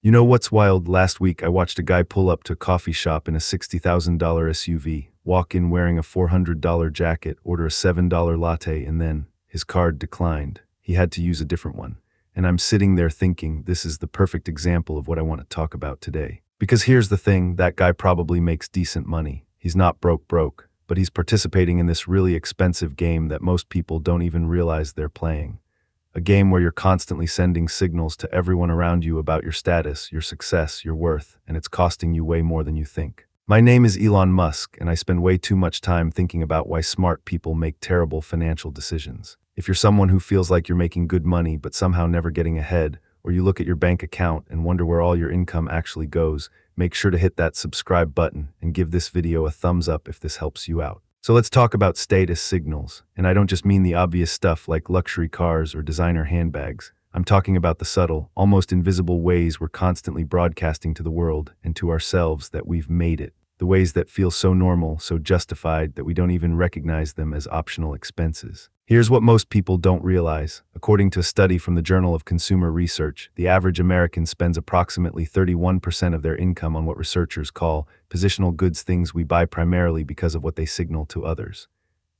You know what's wild? Last week I watched a guy pull up to a coffee shop in a $60,000 SUV, walk in wearing a $400 jacket, order a $7 latte, and then his card declined. He had to use a different one. And I'm sitting there thinking, this is the perfect example of what I want to talk about today. Because here's the thing, that guy probably makes decent money. He's not broke, but he's participating in this really expensive game that most people don't even realize they're playing. A game where you're constantly sending signals to everyone around you about your status, your success, your worth, and it's costing you way more than you think. My name is Elon Musk, and I spend way too much time thinking about why smart people make terrible financial decisions. If you're someone who feels like you're making good money but somehow never getting ahead, or you look at your bank account and wonder where all your income actually goes, make sure to hit that subscribe button and give this video a thumbs up if this helps you out. So let's talk about status signals, and I don't just mean the obvious stuff like luxury cars or designer handbags. I'm talking about the subtle, almost invisible ways we're constantly broadcasting to the world and to ourselves that we've made it. The ways that feel so normal, so justified, that we don't even recognize them as optional expenses. Here's what most people don't realize. According to a study from the Journal of Consumer Research, the average American spends approximately 31% of their income on what researchers call positional goods, things we buy primarily because of what they signal to others.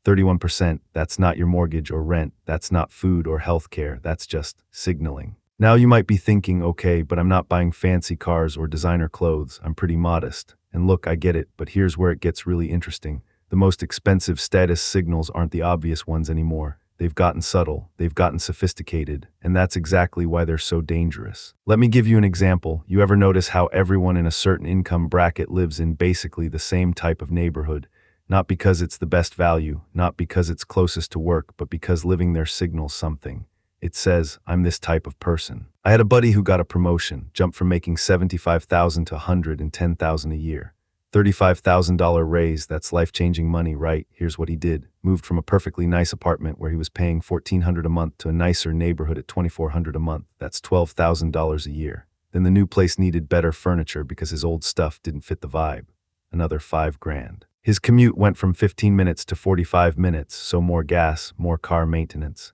31%, that's not your mortgage or rent, that's not food or healthcare, that's just signaling. Now you might be thinking, okay, but I'm not buying fancy cars or designer clothes, I'm pretty modest. And look, I get it, but here's where it gets really interesting. The most expensive status signals aren't the obvious ones anymore. They've gotten subtle, they've gotten sophisticated, and that's exactly why they're so dangerous. Let me give you an example. You ever notice how everyone in a certain income bracket lives in basically the same type of neighborhood? Not because it's the best value, not because it's closest to work, but because living there signals something. It says, I'm this type of person. I had a buddy who got a promotion, jumped from making $75,000 to $110,000 a year. $35,000 raise, that's life-changing money, right? Here's what he did. Moved from a perfectly nice apartment where he was paying $1,400 a month to a nicer neighborhood at $2,400 a month. That's $12,000 a year. Then the new place needed better furniture because his old stuff didn't fit the vibe. Another $5,000. His commute went from 15 minutes to 45 minutes, so more gas, more car maintenance.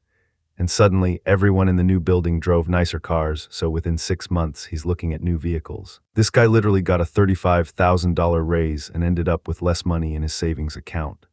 And suddenly, everyone in the new building drove nicer cars, so within 6 months, he's looking at new vehicles. This guy literally got a $35,000 raise and ended up with less money in his savings account.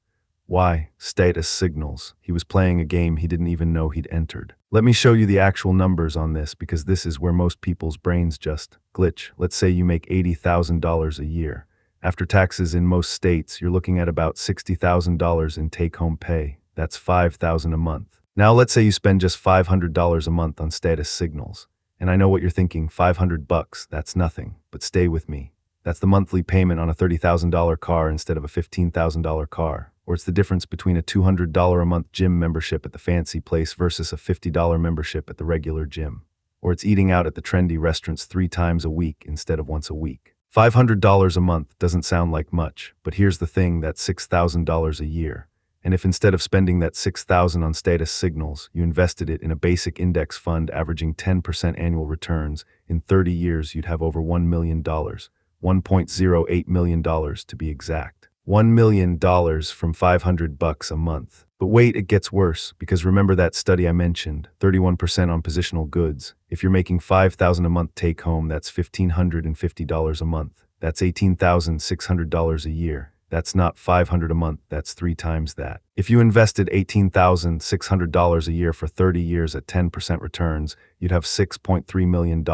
Why? Status signals. He was playing a game he didn't even know he'd entered. Let me show you the actual numbers on this, because this is where most people's brains just glitch. Let's say you make $80,000 a year. After taxes in most states, you're looking at about $60,000 in take-home pay. That's $5,000 a month. Now let's say you spend just $500 a month on status signals. And I know what you're thinking, $500, that's nothing. But stay with me. That's the monthly payment on a $30,000 car instead of a $15,000 car. Or it's the difference between a $200 a month gym membership at the fancy place versus a $50 membership at the regular gym. Or it's eating out at the trendy restaurants 3 times a week instead of once a week. $500 a month doesn't sound like much, but here's the thing, that's $6,000 a year. And if instead of spending that $6,000 on status signals, you invested it in a basic index fund averaging 10% annual returns, in 30 years you'd have over $1 million, $1.08 million to be exact. $1 million from $500 a month. But wait, it gets worse, because remember that study I mentioned, 31% on positional goods. If you're making $5,000 a month take home, that's $1,550 a month. That's $18,600 a year. That's not $500 a month, that's 3 times that. If you invested $18,600 a year for 30 years at 10% returns, you'd have $6.3 million.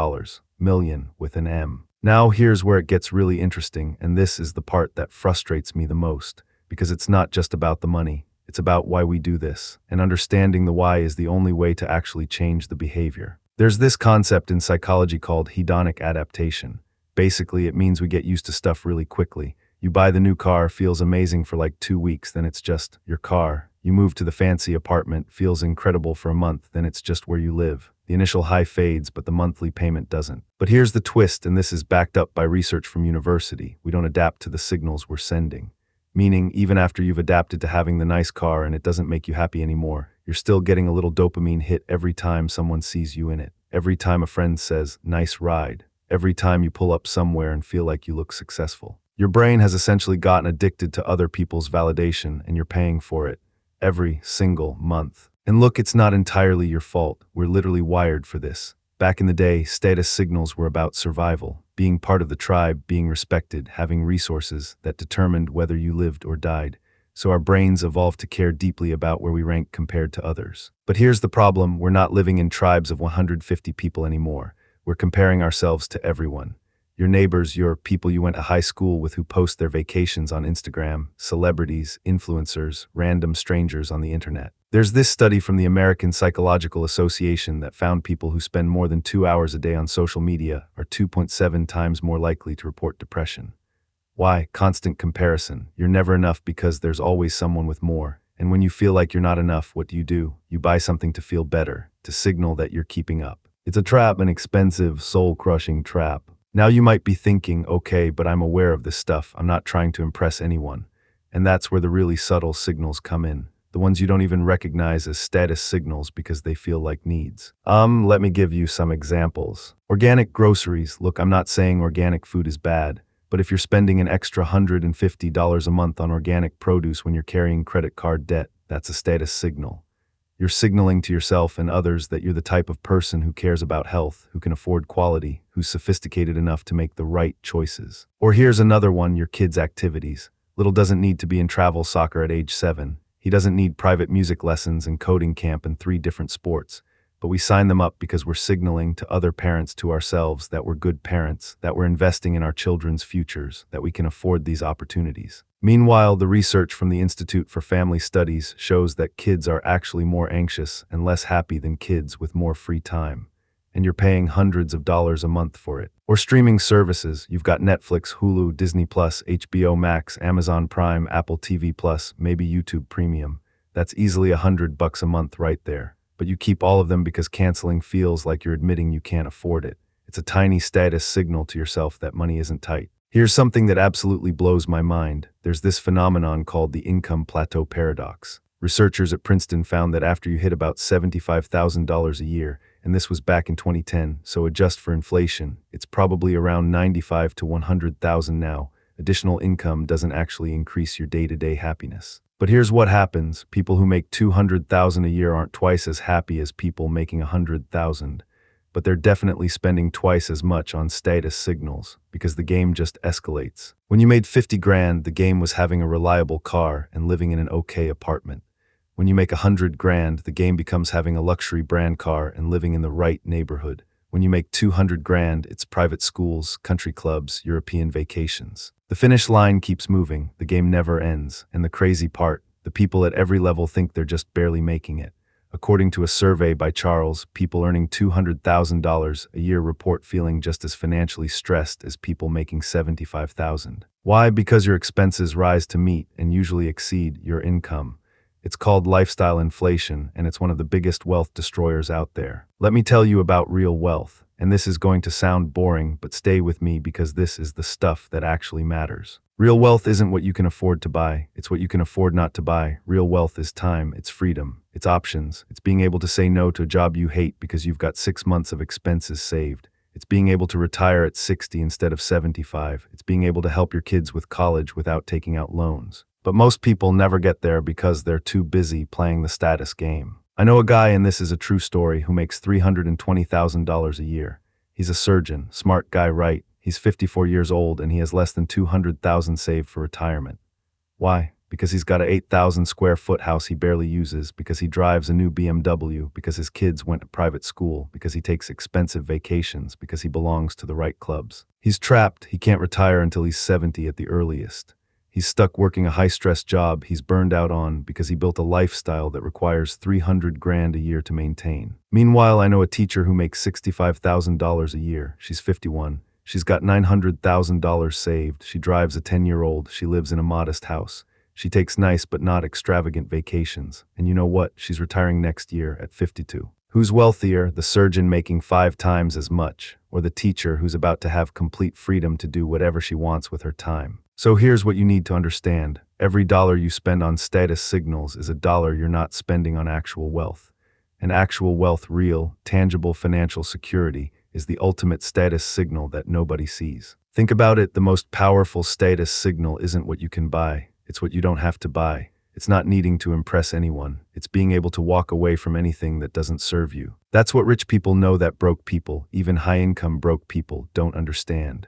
Million with an M. Now here's where it gets really interesting, and this is the part that frustrates me the most, because it's not just about the money, it's about why we do this, and understanding the why is the only way to actually change the behavior. There's this concept in psychology called hedonic adaptation. Basically, it means we get used to stuff really quickly. You buy the new car, feels amazing for like 2 weeks, then it's just your car. You move to the fancy apartment, feels incredible for a month, then it's just where you live. The initial high fades, but the monthly payment doesn't. But here's the twist, and this is backed up by research from university. We don't adapt to the signals we're sending. Meaning, even after you've adapted to having the nice car and it doesn't make you happy anymore, you're still getting a little dopamine hit every time someone sees you in it. Every time a friend says, nice ride. Every time you pull up somewhere and feel like you look successful. Your brain has essentially gotten addicted to other people's validation, and you're paying for it every single month. And look, it's not entirely your fault. We're literally wired for this. Back in the day, status signals were about survival, being part of the tribe, being respected, having resources that determined whether you lived or died. So our brains evolved to care deeply about where we rank compared to others. But here's the problem, we're not living in tribes of 150 people anymore. We're comparing ourselves to everyone. Your neighbors, your people you went to high school with who post their vacations on Instagram, celebrities, influencers, random strangers on the internet. There's this study from the American Psychological Association that found people who spend more than 2 hours a day on social media are 2.7 times more likely to report depression. Why? Constant comparison. You're never enough because there's always someone with more. And when you feel like you're not enough, what do? You buy something to feel better, to signal that you're keeping up. It's a trap, an expensive, soul-crushing trap. Now you might be thinking, okay, but I'm aware of this stuff. I'm not trying to impress anyone. And that's where the really subtle signals come in. The ones you don't even recognize as status signals because they feel like needs. Let me give you some examples. Organic groceries. Look, I'm not saying organic food is bad. But if you're spending an extra $150 a month on organic produce when you're carrying credit card debt, that's a status signal. You're signaling to yourself and others that you're the type of person who cares about health, who can afford quality, who's sophisticated enough to make the right choices. Or here's another one, your kid's activities. Little doesn't need to be in travel soccer at age 7. He doesn't need private music lessons and coding camp and 3 different sports. But we sign them up because we're signaling to other parents, to ourselves, that we're good parents, that we're investing in our children's futures, that we can afford these opportunities. Meanwhile, the research from the Institute for Family Studies shows that kids are actually more anxious and less happy than kids with more free time. And you're paying hundreds of dollars a month for it. Or streaming services, you've got Netflix, Hulu, Disney+, HBO Max, Amazon Prime, Apple TV+, maybe YouTube Premium. That's easily $100 a month right there. But you keep all of them because canceling feels like you're admitting you can't afford it. It's a tiny status signal to yourself that money isn't tight. Here's something that absolutely blows my mind. There's this phenomenon called the income plateau paradox. Researchers at Princeton found that after you hit about $75,000 a year, and this was back in 2010, so adjust for inflation, it's probably around $95,000 to $100,000 now. Additional income doesn't actually increase your day-to-day happiness. But here's what happens. People who make $200,000 a year aren't twice as happy as people making $100,000. But they're definitely spending twice as much on status signals because the game just escalates. When you made 50 grand, the game was having a reliable car and living in an okay apartment. When you make 100 grand, the game becomes having a luxury brand car and living in the right neighborhood. When you make 200 grand, it's private schools, country clubs, European vacations. The finish line keeps moving, the game never ends, and the crazy part, the people at every level think they're just barely making it. According to a survey by Charles, people earning $200,000 a year report feeling just as financially stressed as people making $75,000. Why? Because your expenses rise to meet and usually exceed your income. It's called lifestyle inflation, and it's one of the biggest wealth destroyers out there. Let me tell you about real wealth, and this is going to sound boring, but stay with me because this is the stuff that actually matters. Real wealth isn't what you can afford to buy, it's what you can afford not to buy. Real wealth is time, it's freedom, it's options, it's being able to say no to a job you hate because you've got 6 months of expenses saved. It's being able to retire at 60 instead of 75. It's being able to help your kids with college without taking out loans. But most people never get there because they're too busy playing the status game. I know a guy, and this is a true story, who makes $320,000 a year. He's a surgeon, smart guy, right? He's 54 years old and he has less than $200,000 saved for retirement. Why? Because he's got an 8,000 square foot house he barely uses, because he drives a new BMW, because his kids went to private school, because he takes expensive vacations, because he belongs to the right clubs. He's trapped, he can't retire until he's 70 at the earliest. He's stuck working a high-stress job he's burned out on because he built a lifestyle that requires 300 grand a year to maintain. Meanwhile, I know a teacher who makes $65,000 a year. She's 51. She's got $900,000 saved. She drives a 10-year-old. She lives in a modest house. She takes nice but not extravagant vacations. And you know what? She's retiring next year at 52. Who's wealthier, the surgeon making 5 times as much, or the teacher who's about to have complete freedom to do whatever she wants with her time? So here's what you need to understand. Every dollar you spend on status signals is a dollar you're not spending on actual wealth. And actual wealth, real, tangible financial security, is the ultimate status signal that nobody sees. Think about it, the most powerful status signal isn't what you can buy, it's what you don't have to buy. It's not needing to impress anyone. It's being able to walk away from anything that doesn't serve you. That's what rich people know that broke people, even high-income broke people, don't understand.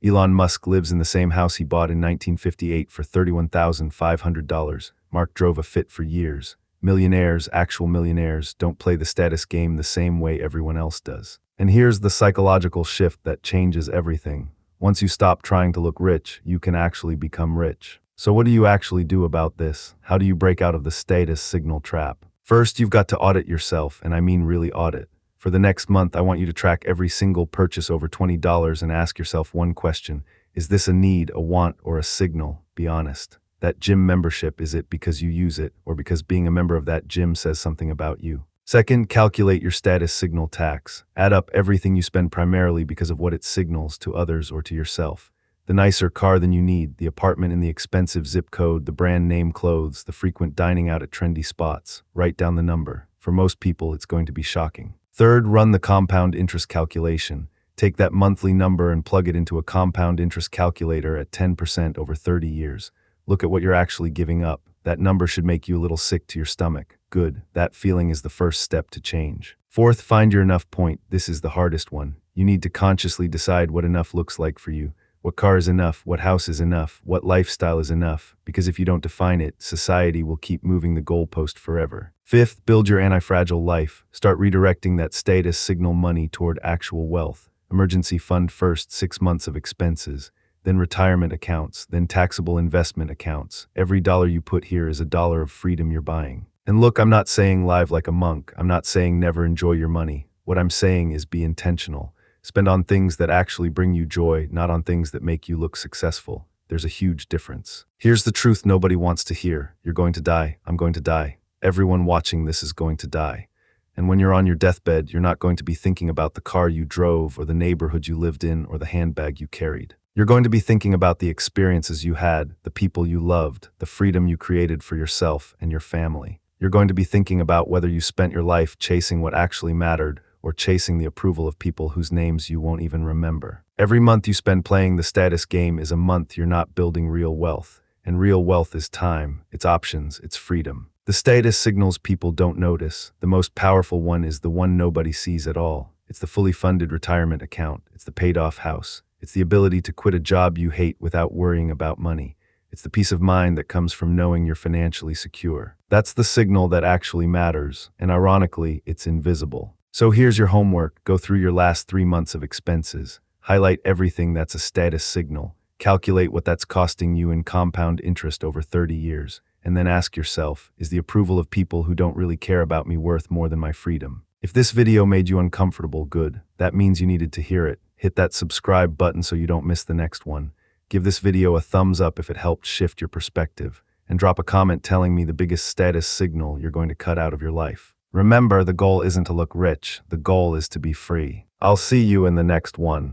Elon Musk lives in the same house he bought in 1958 for $31,500. Mark drove a Fit for years. Millionaires, actual millionaires, don't play the status game the same way everyone else does. And here's the psychological shift that changes everything. Once you stop trying to look rich, you can actually become rich. So what do you actually do about this? How do you break out of the status signal trap? First, you've got to audit yourself, and I mean really audit. For the next month, I want you to track every single purchase over $20 and ask yourself one question. Is this a need, a want, or a signal? Be honest. That gym membership, is it because you use it, or because being a member of that gym says something about you? Second, calculate your status signal tax. Add up everything you spend primarily because of what it signals to others or to yourself. The nicer car than you need, the apartment in the expensive zip code, the brand name clothes, the frequent dining out at trendy spots. Write down the number. For most people, it's going to be shocking. Third, run the compound interest calculation. Take that monthly number and plug it into a compound interest calculator at 10% over 30 years. Look at what you're actually giving up. That number should make you a little sick to your stomach. Good. That feeling is the first step to change. Fourth, find your enough point. This is the hardest one. You need to consciously decide what enough looks like for you. What car is enough? What house is enough? What lifestyle is enough? Because if you don't define it, society will keep moving the goalpost forever. Fifth, build your anti-fragile life. Start redirecting that status signal money toward actual wealth. Emergency fund first, 6 months of expenses. Then retirement accounts, then taxable investment accounts. Every dollar you put here is a dollar of freedom you're buying. And look, I'm not saying live like a monk. I'm not saying never enjoy your money. What I'm saying is be intentional. Spend on things that actually bring you joy, not on things that make you look successful. There's a huge difference. Here's the truth nobody wants to hear. You're going to die. I'm going to die. Everyone watching this is going to die. And when you're on your deathbed, you're not going to be thinking about the car you drove or the neighborhood you lived in or the handbag you carried. You're going to be thinking about the experiences you had, the people you loved, the freedom you created for yourself and your family. You're going to be thinking about whether you spent your life chasing what actually mattered or chasing the approval of people whose names you won't even remember. Every month you spend playing the status game is a month you're not building real wealth. And real wealth is time, it's options, it's freedom. The status signals people don't notice. The most powerful one is the one nobody sees at all. It's the fully funded retirement account. It's the paid-off house. It's the ability to quit a job you hate without worrying about money. It's the peace of mind that comes from knowing you're financially secure. That's the signal that actually matters, and ironically, it's invisible. So here's your homework. Go through your last 3 months of expenses. Highlight everything that's a status signal. Calculate what that's costing you in compound interest over 30 years. And then ask yourself, is the approval of people who don't really care about me worth more than my freedom? If this video made you uncomfortable, good. That means you needed to hear it. Hit that subscribe button so you don't miss the next one. Give this video a thumbs up if it helped shift your perspective. And drop a comment telling me the biggest status signal you're going to cut out of your life. Remember, the goal isn't to look rich. The goal is to be free. I'll see you in the next one.